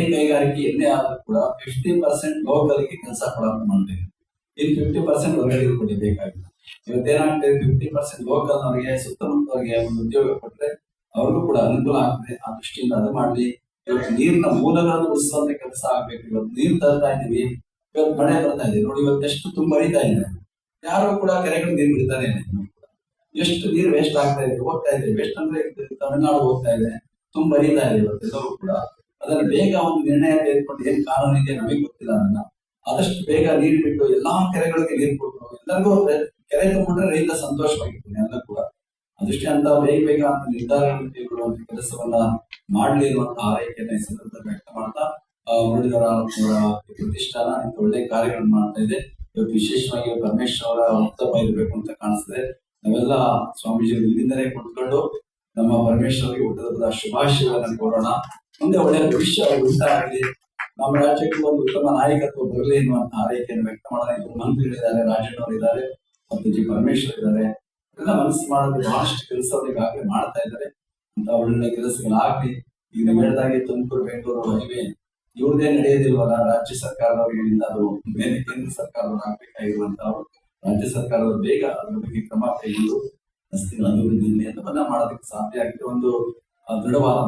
ಯಾವುದೇ ಕೈಗಾರಿಕೆ ಎನ್ನೇ ಆದ್ರೂ ಕೂಡ 50% ಲೋಕಲ್ಗೆ ಕೆಲಸ ಕೊಡೋಕೆ ಮಾಡ್ಬೇಕು. ಇನ್ನು 50% ಹೊರಗಡೆ ಕೊಡಬೇಕಾಗಿಲ್ಲ. ಇವತ್ತೇನಾಗ್ತದೆ, 50% ಲೋಕಲ್ನವರಿಗೆ ಸುತ್ತಮುತ್ತವರಿಗೆ ಒಂದು ಉದ್ಯೋಗ ಕೊಟ್ರೆ ಅವ್ರಿಗೂ ಕೂಡ ಅನುಕೂಲ ಆಗ್ತದೆ. ಆ ದೃಷ್ಟಿಯಿಂದ ಅದು ಮಾಡಲಿ. ಇವತ್ತು ನೀರಿನ ಮೂಲಗಳನ್ನು ಉಳಿಸುವಂತ ಕೆಲಸ ಆಗ್ಬೇಕು. ಇವತ್ತು ನೀರು ತರ್ತಾ ಇದೀವಿ, ಇವತ್ತು ಮಳೆ ಬರ್ತಾ ಇದೆ ನೋಡಿ, ಇವತ್ತೆಷ್ಟು ತುಂಬ ಹರಿತಾ ಇದೆ. ಯಾರು ಕೂಡ ಕೆರೆಗಳು ನೀರು ಬಿಡ್ತಾನೆ ಇಲ್ಲ. ಎಷ್ಟು ನೀರು ವೇಸ್ಟ್ ಆಗ್ತಾ ಇದೆ, ಹೋಗ್ತಾ ಇದೆ. ವೇಸ್ಟ್ ಅಂದ್ರೆ ತಮಿಳುನಾಡು ಹೋಗ್ತಾ ಇದೆ, ತುಂಬ ಹರಿತಾ ಇದೆ. ಇವತ್ತೆಲ್ಲರೂ ಕೂಡ ಅದನ್ನ ಬೇಗ ಒಂದು ನಿರ್ಣಯ ತೆಗೆದುಕೊಂಡು ಏನ್ ಕಾನೂನು ಇದೆ ನಮಗೆ ಗೊತ್ತಿಲ್ಲ. ಅದನ್ನ ಆದಷ್ಟು ಬೇಗ ನೀರು ಬಿಟ್ಟು ಎಲ್ಲಾ ಕೆರೆಗಳಿಗೆ ನೀರು ಕೊಟ್ಟು ಎಲ್ಲರಿಗೂ ಕೆರೆ ತುಂಬಿಟ್ರೆ ರೈತ ಸಂತೋಷವಾಗಿರ್ತಾನೆ ಎಲ್ಲ ಕೂಡ. ಅದಷ್ಟೇ ಅಂತ ಬೇಗ ಅಂತ ನಿರ್ಧಾರಗಳನ್ನು ಕೈಗೊಳ್ಳುವಂತ ಕೆಲಸವನ್ನ ಮಾಡ್ಲಿ ಅನ್ನುವಂತ ಆರೈಕೆಯನ್ನ ಈ ಸಂದರ್ಭದಲ್ಲಿ ವ್ಯಕ್ತ ಮಾಡ್ತಾ, ಮುರಳೀಧರ ಅವರ ಪ್ರತಿಷ್ಠಾನ ಇಂಥ ಒಳ್ಳೆ ಕಾರ್ಯಗಳನ್ನು ಮಾಡ್ತಾ ಇದೆ. ಇವತ್ತು ವಿಶೇಷವಾಗಿ ಪರಮೇಶ್ವರ ಅವರ ಹುಟ್ಟುಹಬ್ಬ ಇರಬೇಕು ಅಂತ ಕಾಣಿಸ್ತದೆ. ನಾವೆಲ್ಲ ಸ್ವಾಮೀಜಿ ಇಲ್ಲಿಂದಲೇ ಕುತ್ಕೊಂಡು ನಮ್ಮ ಪರಮೇಶ್ವರಿಗೆ ಹುಟ್ಟುಹಬ್ಬದ ಶುಭಾಶಯಗಳನ್ನು ಕೋರೋಣ. ಮುಂದೆ ಒಳ್ಳೆಯ ಭವಿಷ್ಯ ಉಂಟಾಗಲಿ, ನಮ್ಮ ರಾಜ್ಯಕ್ಕೆ ಒಂದು ಉತ್ತಮ ನಾಯಕತ್ವ ಬರಲಿ ಎನ್ನುವಂತ ಆರೈಕೆಯನ್ನು ವ್ಯಕ್ತ ಮಾಡೋಣ. ಮಂತ್ರಿಗಳಿದ್ದಾರೆ, ರಾಜಣ್ಣವರಿದ್ದಾರೆ ಮತ್ತು ಜಿ ಪರಮೇಶ್ವರ್ ಇದ್ದಾರೆ. ಎಲ್ಲ ಮನಸ್ಸು ಮಾಡೋದು ಬಹಳಷ್ಟು ಕೆಲಸವನ್ನು ಈಗಾಗಲೇ ಮಾಡ್ತಾ ಇದ್ದಾರೆ. ಅಂತ ಒಳ್ಳೆ ಕೆಲಸಗಳಾಗ್ಲಿ. ಈಗ ನೀವು ಹೇಳಿದಾಗೆ ತುಮಕೂರು ಬೆಂಗಳೂರು ಹೈವೇ ಇವ್ರದೇ ನಡೆಯೋದಿಲ್ವಲ್ಲ, ರಾಜ್ಯ ಸರ್ಕಾರದವರಿಂದ ಅದು ಮೇಲೆ ಕೇಂದ್ರ ಸರ್ಕಾರದವ್ರು ಆಗ್ಬೇಕಾಗಿರುವಂತವ್ರು. ರಾಜ್ಯ ಸರ್ಕಾರದವರು ಬೇಗ ಅದ್ರ ಬಗ್ಗೆ ಕ್ರಮ ಕೈಗೊಂಡು ರಸ್ತೆಗಳ ಅಭಿವೃದ್ಧಿ ಎಲ್ಲವನ್ನ ಮಾಡೋದಕ್ಕೆ ಸಾಧ್ಯ ಆಗಿದೆ. ಒಂದು ದೃಢವಾದ